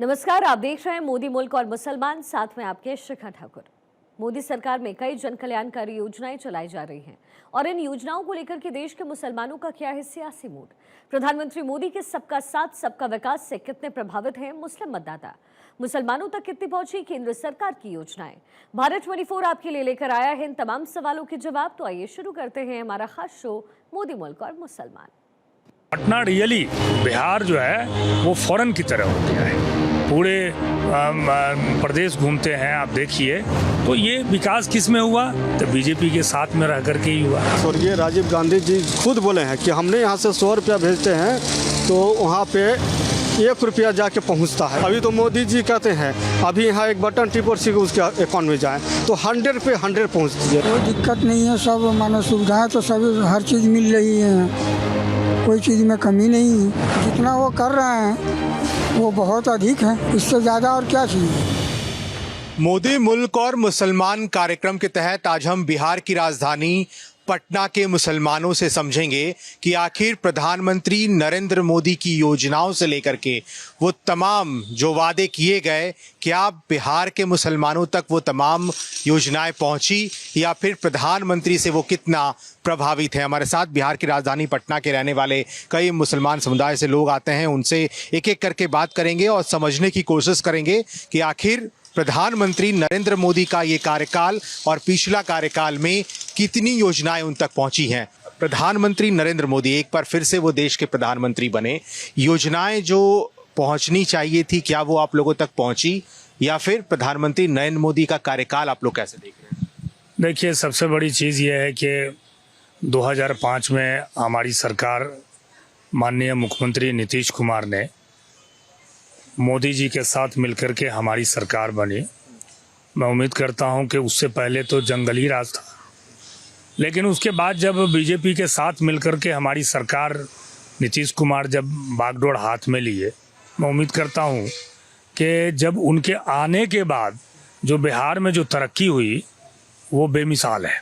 नमस्कार, आप देख रहे हैं मोदी मुल्क और मुसलमान, साथ में आपके शिखा ठाकुर। मोदी सरकार में कई जन कल्याणकारी योजनाएं चलाई जा रही हैं और इन योजनाओं को लेकर के देश के मुसलमानों का क्या है सियासी मूड। प्रधानमंत्री मोदी के सबका साथ सबका विकास से कितने प्रभावित हैं मुस्लिम मतदाता, मुसलमानों तक कितनी पहुंची केंद्र सरकार की योजनाएं। भारत 24 आपके लिए लेकर आया है इन तमाम सवालों के जवाब। तो आइए शुरू करते हैं हमारा खास शो मोदी मुल्क और मुसलमान। पटना रियली बिहार जो है वो फॉरेन की तरह हो गया है। पूरे प्रदेश घूमते हैं, आप देखिए, तो ये विकास किस में हुआ? तो बीजेपी के साथ में रह करके ही हुआ। और ये राजीव गांधी जी खुद बोले हैं कि हमने यहाँ से 100 रुपया भेजते हैं तो वहाँ पे 1 रुपया जाके पहुँचता है। अभी तो मोदी जी कहते हैं अभी यहाँ एक बटन टिप और सीधे उसके अकाउंट में जाए तो 100 पे 100 पहुँच दीजिए। कोई दिक्कत नहीं है, सब मानो सुविधाएं तो सभी हर चीज़ मिल रही है, कोई चीज़ में कमी नहीं है। जितना वो कर रहे हैं वो बहुत अधिक है, इससे ज़्यादा और क्या चाहिए। मोदी मुल्क और मुसलमान कार्यक्रम के तहत आज हम बिहार की राजधानी पटना के मुसलमानों से समझेंगे कि आखिर प्रधानमंत्री नरेंद्र मोदी की योजनाओं से लेकर के वो तमाम जो वादे किए गए, क्या बिहार के मुसलमानों तक वो तमाम योजनाएं पहुंची या फिर प्रधानमंत्री से वो कितना प्रभावित है। हमारे साथ बिहार की राजधानी पटना के रहने वाले कई मुसलमान समुदाय से लोग आते हैं, उनसे एक एक करके बात करेंगे और समझने की कोशिश करेंगे कि आखिर प्रधानमंत्री नरेंद्र मोदी का ये कार्यकाल और पिछला कार्यकाल में कितनी योजनाएं उन तक पहुंची हैं। प्रधानमंत्री नरेंद्र मोदी एक बार फिर से वो देश के प्रधानमंत्री बने, योजनाएं जो पहुंचनी चाहिए थी क्या वो आप लोगों तक पहुंची, या फिर प्रधानमंत्री नरेंद्र मोदी का कार्यकाल आप लोग कैसे देख रहे हैं? देखिए, सबसे बड़ी चीज़ ये है कि 2005 में हमारी सरकार, माननीय मुख्यमंत्री नीतीश कुमार ने मोदी जी के साथ मिलकर के हमारी सरकार बनी। मैं उम्मीद करता हूं कि उससे पहले तो जंगल ही राज था, लेकिन उसके बाद जब बीजेपी के साथ मिलकर के हमारी सरकार, नीतीश कुमार जब बागडोर हाथ में लिए, मैं उम्मीद करता हूं कि जब उनके आने के बाद जो बिहार में जो तरक्की हुई वो बेमिसाल है।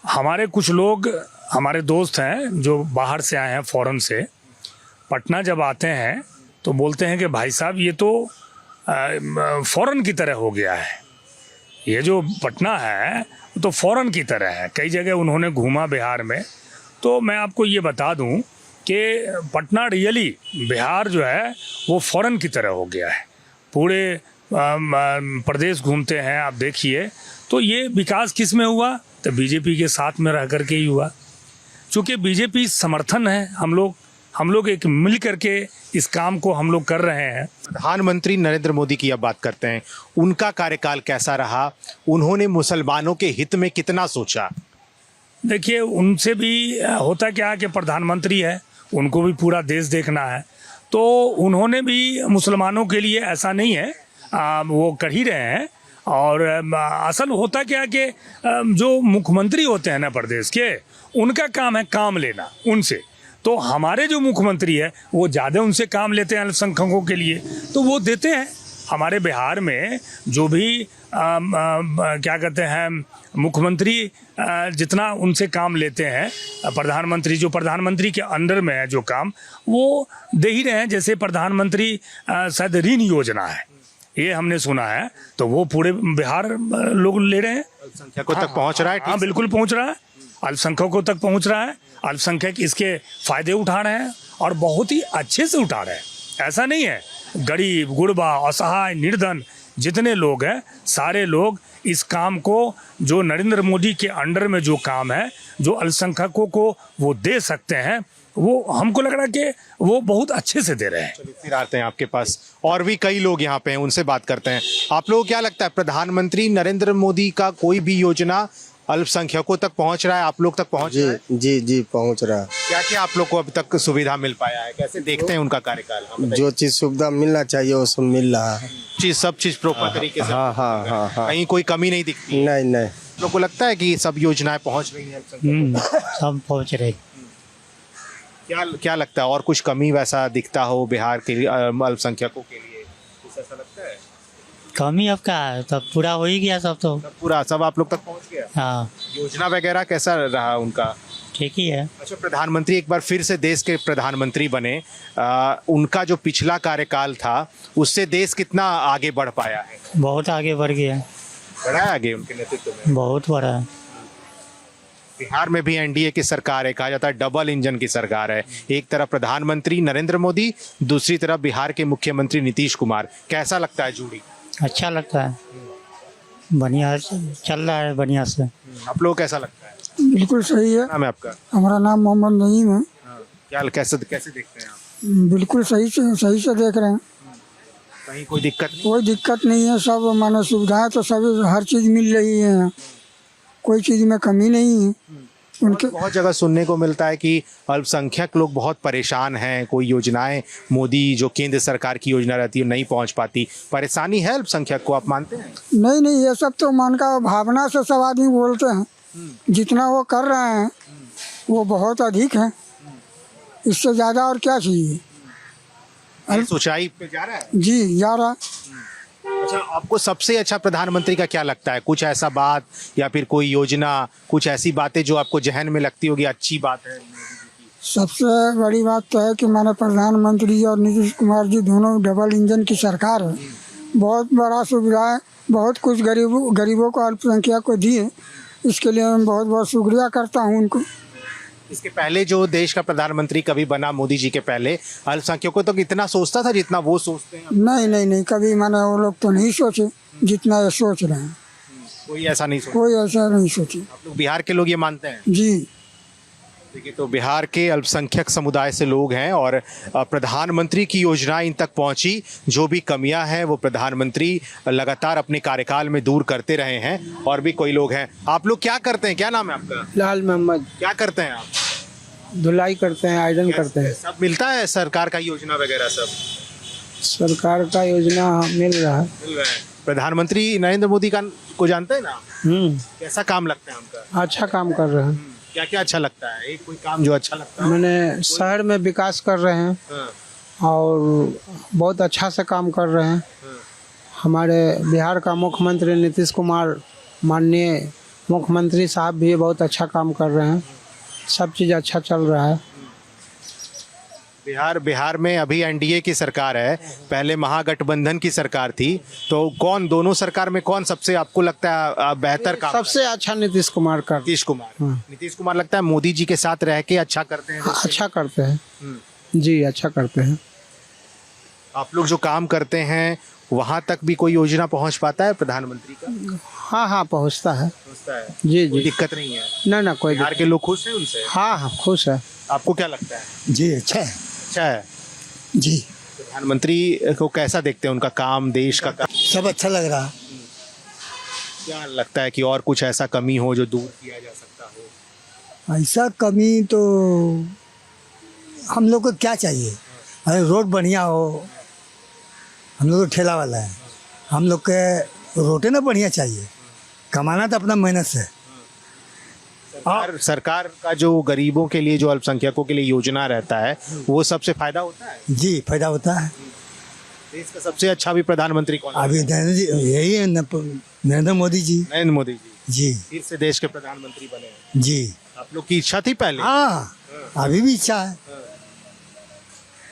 हमारे कुछ लोग, हमारे दोस्त हैं जो बाहर से आए हैं, फॉरेन से, पटना जब आते हैं तो बोलते हैं कि भाई साहब ये तो फॉरेन की तरह हो गया है, ये जो पटना है तो फॉरेन की तरह है। कई जगह उन्होंने घूमा बिहार में, तो मैं आपको ये बता दूं कि पटना रियली बिहार जो है वो फॉरेन की तरह हो गया है। पूरे प्रदेश घूमते हैं, आप देखिए, तो ये विकास किस में हुआ? तो बीजेपी के साथ में रह करके ही हुआ। चूँकि बीजेपी समर्थन है, हम लोग एक मिल करके इस काम को हम लोग कर रहे हैं। प्रधानमंत्री नरेंद्र मोदी की अब बात करते हैं, उनका कार्यकाल कैसा रहा? उन्होंने मुसलमानों के हित में कितना सोचा? देखिए, उनसे भी होता क्या है कि प्रधानमंत्री है, उनको भी पूरा देश देखना है, तो उन्होंने भी मुसलमानों के लिए ऐसा नहीं है, वो कर ही रहे हैं। और असल होता क्या है कि जो मुख्यमंत्री होते हैं ना प्रदेश के, उनका काम है काम लेना उनसे। तो हमारे जो मुख्यमंत्री है वो ज़्यादा उनसे काम लेते हैं अल्पसंख्यकों के लिए, तो वो देते हैं। हमारे बिहार में जो भी क्या कहते हैं मुख्यमंत्री जितना उनसे काम लेते हैं, प्रधानमंत्री के अंडर में है जो काम, वो दे ही रहे हैं। जैसे प्रधानमंत्री शायद ऋण योजना है, ये हमने सुना है, तो वो पूरे बिहार लोग ले रहे हैं। अल्पसंख्यकों तक पहुंच रहा है? हाँ, बिल्कुल पहुंच रहा है, अल्पसंख्यकों तक पहुंच रहा है। अल्पसंख्यक इसके फायदे उठा रहे हैं और बहुत ही अच्छे से उठा रहे हैं। ऐसा नहीं है, गरीब, गुरबा, असहाय, निर्धन जितने लोग हैं, सारे लोग इस काम को, जो नरेंद्र मोदी के अंडर में जो काम है, जो अल्पसंख्यकों को वो दे सकते हैं, वो हमको लग रहा है कि वो बहुत अच्छे से दे रहे हैं। फिर आते हैं आपके पास, और भी कई लोग यहाँ पे हैं, उनसे बात करते हैं। आप लोगों को क्या लगता है, प्रधानमंत्री नरेंद्र मोदी का कोई भी योजना अल्पसंख्यकों तक पहुंच रहा है, आप लोग तक पहुंच रहा है? जी पहुँच रहा है। क्या क्या आप लोग को अब तक सुविधा मिल पाया है? कैसे देखते हैं उनका कार्यकाल? जो चीज़ सुविधा मिलना चाहिए वो सब मिल रहा है। सब चीज प्रॉपर तरीके से? हाँ। कहीं कोई कमी नहीं दिखती? नहीं। लोग को लगता है कि सब योजनाएं पहुंच रही हैं? सब पहुँच रहे। क्या लगता है, और कुछ कमी वैसा दिखता हो बिहार के अल्पसंख्यकों के लिए? कुछ ऐसा लगता है? कमी अब का है, तब पूरा हो ही गया सब, तो सब आप लोग तक पहुंच गया? हाँ। योजना वगैरह कैसा रहा उनका? ठीक ही है। अच्छा, प्रधानमंत्री एक बार फिर से देश के प्रधानमंत्री बने, उनका जो पिछला कार्यकाल था उससे देश कितना आगे बढ़ पाया है? बहुत आगे बढ़ गया, बढ़ा है आगे उनके नेतृत्व में? बहुत बड़ा है। बिहार में भी एनडीए की सरकार है, कहा जाता है डबल इंजन की सरकार है। एक तरफ प्रधानमंत्री नरेंद्र मोदी, दूसरी तरफ बिहार के मुख्यमंत्री नीतीश कुमार। कैसा लगता है जोड़ी? अच्छा लगता है, बढ़िया चल रहा है बढ़िया से। आप लोग कैसा लगता है? बिल्कुल सही है। नाम है आपका? हमारा नाम मोहम्मद नईम है। क्या कैसे कैसे देखते हैं आप? बिल्कुल सही से देख रहे हैं। कहीं कोई दिक्कत नहीं? कोई दिक्कत नहीं है, सब मानो सुविधाएं तो सभी हर चीज़ मिल रही है, कोई चीज़ में कमी नहीं है उनके। बहुत जगह सुनने को मिलता है कि अल्पसंख्यक लोग बहुत परेशान हैं, कोई योजनाएं मोदी जो केंद्र सरकार की योजना रहती है नहीं पहुंच पाती। परेशानी है अल्पसंख्यक को, आप मानते हैं? नहीं, ये सब तो मन का भावना से सब आदमी बोलते हैं। जितना वो कर रहे हैं वो बहुत अधिक है, इससे ज़्यादा और क्या चाहिए। ऊंचाई पे जा रहा है जी, जा रहा। अच्छा, आपको सबसे अच्छा प्रधानमंत्री का क्या लगता है? कुछ ऐसा बात या फिर कोई योजना, कुछ ऐसी बातें जो आपको जहन में लगती होगी अच्छी बात है? सबसे बड़ी बात तो है कि माने प्रधानमंत्री जी और नीतीश कुमार जी दोनों डबल इंजन की सरकार है। बहुत बड़ा सुविधा है, बहुत कुछ गरीबों को अल्पसंख्यक को दिए, इसके लिए मैं बहुत बहुत शुक्रिया करता हूँ उनको। इसके पहले जो देश का प्रधानमंत्री कभी बना मोदी जी के पहले, अल्पसंख्यकों तो इतना सोचता था जितना वो सोचते हैं? नहीं, कभी माने वो लोग तो नहीं सोचे जितना ये सोच रहे हैं। कोई ऐसा नहीं सोचा? कोई ऐसा नहीं सोचे। आप लोग बिहार के लोग ये मानते हैं? जी। देखिए, तो बिहार के अल्पसंख्यक समुदाय से लोग हैं और प्रधानमंत्री की योजनाएं इन तक पहुंची। जो भी कमियां हैं वो प्रधानमंत्री लगातार अपने कार्यकाल में दूर करते रहे हैं। और भी कोई लोग हैं। आप लोग क्या करते हैं? क्या नाम है आपका? लाल मोहम्मद। क्या करते हैं आप? धुलाई करते हैं, आयरन करते हैं। सब मिलता है सरकार का योजना वगैरह सब? सरकार का योजना मिल रहा है। मिल रहा है। प्रधानमंत्री नरेंद्र मोदी को जानते हैं ना? कैसा काम लगता है उनका? अच्छा काम कर रहे हैं। क्या क्या अच्छा लगता है? एक कोई काम जो अच्छा लगता है? मैंने शहर में विकास कर रहे हैं और बहुत अच्छा से काम कर रहे हैं। हमारे बिहार का मुख्यमंत्री नीतीश कुमार, माननीय मुख्यमंत्री साहब भी बहुत अच्छा काम कर रहे हैं। सब चीज़ अच्छा चल रहा है। बिहार में अभी एनडीए की सरकार है, पहले महागठबंधन की सरकार थी। तो दोनों सरकार में कौन सबसे आपको लगता है बेहतर काम? सबसे अच्छा नीतीश कुमार का। नीतीश कुमार लगता है मोदी जी के साथ रह के अच्छा करते हैं? अच्छा करते हैं जी, अच्छा करते हैं। आप लोग जो काम करते हैं वहाँ तक भी कोई योजना पहुँच पाता है प्रधानमंत्री का? हाँ, पहुँचता है जी। कोई दिक्कत नहीं है? ना कोई बिहार के लोग खुश हैं उनसे? हाँ, खुश है। आपको क्या लगता है? जी, अच्छा है। अच्छा है जी। प्रधानमंत्री को कैसा देखते हैं, उनका काम, देश का काम? सब अच्छा लग रहा। क्या लगता है कि और कुछ ऐसा कमी हो जो दूर किया जा सकता हो? ऐसा कमी तो हम लोग को क्या चाहिए? अरे रोड बढ़िया हो, हम लोग तो ठेला वाला है, हम लोग के रोटे ना बढ़िया चाहिए। कमाना तो अपना मेहनत से। सरकार का जो गरीबों के लिए, जो अल्पसंख्यकों के लिए योजना रहता है, वो सबसे फायदा होता है? जी, फायदा होता है। देश का सबसे अच्छा भी प्रधानमंत्री कौन है? अभी नरेंद्र जी यही है, नरेंद्र मोदी जी। नरेंद्र मोदी जी जी फिर से देश के प्रधानमंत्री बने हैं। जी। आप लोग की इच्छा थी पहले? हाँ, अभी भी इच्छा है।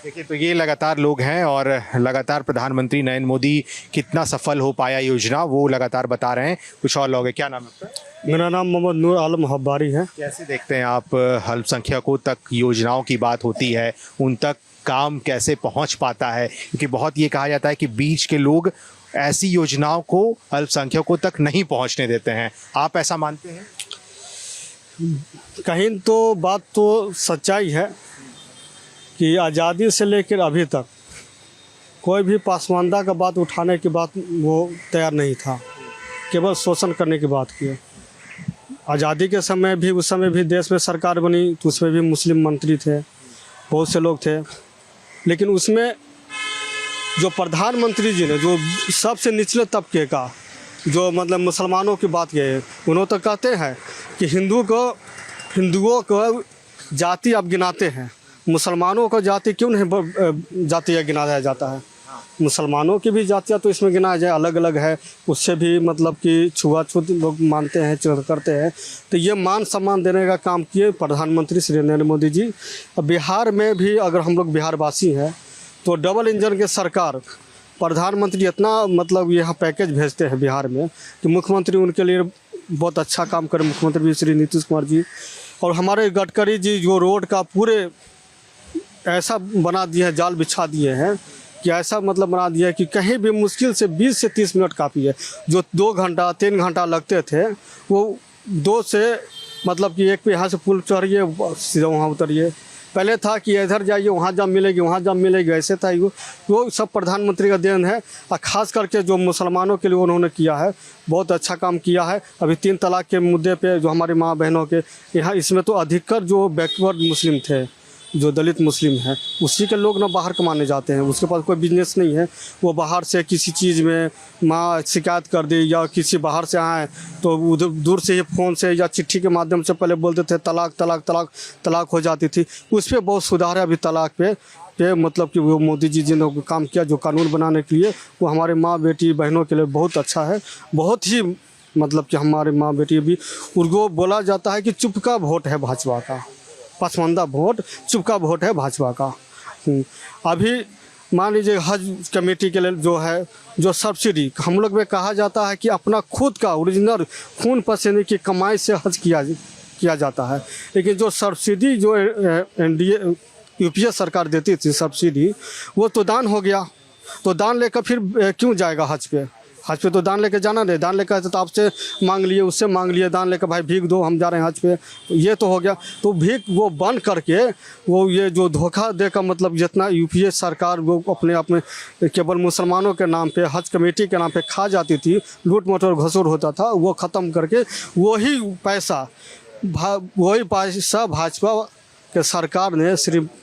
देखिए, तो ये लगातार लोग हैं और लगातार प्रधानमंत्री नरेंद्र मोदी कितना सफल हो पाया योजना, वो लगातार बता रहे हैं। कुछ और लोग हैं। क्या नाम है आपका? मेरा नाम मोहम्मद नूर आलम हब्बारी है। कैसे देखते हैं आप, अल्पसंख्यकों तक योजनाओं की बात होती है, उन तक काम कैसे पहुंच पाता है? क्योंकि बहुत ये कहा जाता है कि बीच के लोग ऐसी योजनाओं को अल्पसंख्यकों तक नहीं पहुंचने देते हैं। आप ऐसा मानते हैं? कहीं तो बात तो सच्चाई है कि आज़ादी से लेकर अभी तक कोई भी पासमानदा का बात उठाने की बात वो तैयार नहीं था, केवल शोषण करने की बात की। आज़ादी के समय भी, उस समय भी देश में सरकार बनी तो उसमें भी मुस्लिम मंत्री थे, बहुत से लोग थे। लेकिन उसमें जो प्रधानमंत्री जी ने जो सबसे निचले तबके का, जो मतलब मुसलमानों की बात किए, उन्होंने तो कहते हैं कि हिंदुओं को जाति अब गिनाते हैं, मुसलमानों को जाति क्यों नहीं जाति गिनाया जाता है? मुसलमानों की भी जातियाँ तो इसमें गिना जाए अलग अलग है, उससे भी मतलब कि छुआछूत लोग मानते हैं, करते हैं। तो ये मान सम्मान देने का काम किए प्रधानमंत्री श्री नरेंद्र मोदी जी। अब बिहार में भी अगर हम लोग बिहारवासी हैं तो डबल इंजन के सरकार, प्रधानमंत्री इतना मतलब यहाँ पैकेज भेजते हैं बिहार में कि मुख्यमंत्री उनके लिए बहुत अच्छा काम करें, मुख्यमंत्री श्री नीतीश कुमार जी। और हमारे गडकरी जी जो रोड का पूरे ऐसा बना दिए हैं, जाल बिछा दिए हैं कि ऐसा मतलब बना दिया है कि कहीं भी मुश्किल से 20 से 30 मिनट काफ़ी है। जो 2 घंटा 3 घंटा लगते थे वो 2 से मतलब कि एक पे यहाँ से पुल चढ़िए सीधा वहाँ उतरिए। पहले था कि इधर जाइए वहाँ जब मिलेगी, वहाँ जब मिलेगी, ऐसे था। वो सब प्रधानमंत्री का देन है। और ख़ास करके जो मुसलमानों के लिए उन्होंने किया है, बहुत अच्छा काम किया है। अभी 3 तलाक के मुद्दे पे जो हमारी माँ बहनों के यहाँ, इसमें तो अधिकतर जो बैकवर्ड मुस्लिम थे, जो दलित मुस्लिम हैं, उसी के लोग ना बाहर कमाने जाते हैं। उसके पास कोई बिजनेस नहीं है, वो बाहर से किसी चीज़ में माँ शिकायत कर दी या किसी बाहर से आए तो उधर दूर से ही फ़ोन से या चिट्ठी के माध्यम से पहले बोलते थे तलाक तलाक तलाक तलाक हो जाती थी। उस पर बहुत सुधार है अभी तलाक पे मतलब कि वो मोदी जी ने काम किया जो कानून बनाने के लिए, वो हमारे माँ बेटी बहनों के लिए बहुत अच्छा है। बहुत ही मतलब कि हमारे माँ बेटी भी, उनको बोला जाता है कि चुप का वोट है भाजपा का, पसमानदा वोट, चुपका वोट है भाजपा का। अभी मान लीजिए हज कमेटी के लिए जो है, जो सब्सिडी हम लोग में कहा जाता है कि अपना खुद का ओरिजिनल खून पसीने की कमाई से हज किया जाता है। लेकिन जो सब्सिडी जो NDA UPA सरकार देती थी सब्सिडी, वो तो दान हो गया। तो दान लेकर फिर क्यों जाएगा हज पे? हज पे तो दान लेके जाना नहीं। दान लेकर तो आपसे मांग लिए, उससे मांग लिए, दान लेकर भाई भीख दो, हम जा रहे हैं हज पे, ये तो हो गया। तो भीख वो बंद करके वो ये जो धोखा दे का मतलब जितना UPA सरकार वो अपने केवल मुसलमानों के नाम पे, हज कमेटी के नाम पे खा जाती थी, लूट मटोर घसूर होता था, वो ख़त्म करके वही पैसा भाजपा के सरकार ने,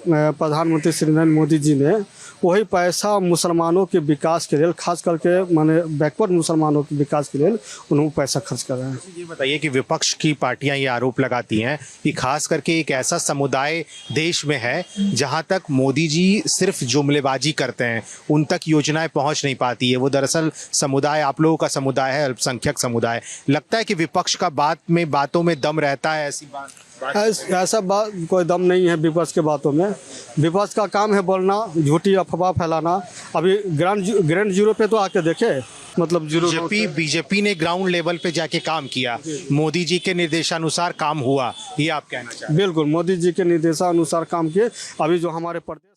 प्रधानमंत्री श्री नरेंद्र मोदी जी ने वही पैसा मुसलमानों के विकास के लिए, खास करके माने बैकवर्ड मुसलमानों के विकास के लिए उन्होंने पैसा खर्च कर रहे हैं। ये बताइए कि विपक्ष की पार्टियां ये आरोप लगाती हैं कि खास करके एक ऐसा समुदाय देश में है जहां तक मोदी जी सिर्फ जुमलेबाजी करते हैं, उन तक योजनाएं पहुंच नहीं पाती है। वो दरअसल समुदाय आप लोगों का समुदाय है, अल्पसंख्यक समुदाय। लगता है कि विपक्ष का बातों में दम रहता है, ऐसी बात ऐसा बात कोई दम नहीं है विपक्ष के बातों में। विपक्ष का काम है बोलना, झूठी अफवाह फैलाना। अभी ग्राउंड जीरो पे तो आके देखे, मतलब बीजेपी ने ग्राउंड लेवल पे जाके काम किया, मोदी जी के निर्देशानुसार काम हुआ, ये आप कहना चाहते हैं? बिल्कुल, मोदी जी के निर्देशानुसार काम किए। अभी जो हमारे प्रदेश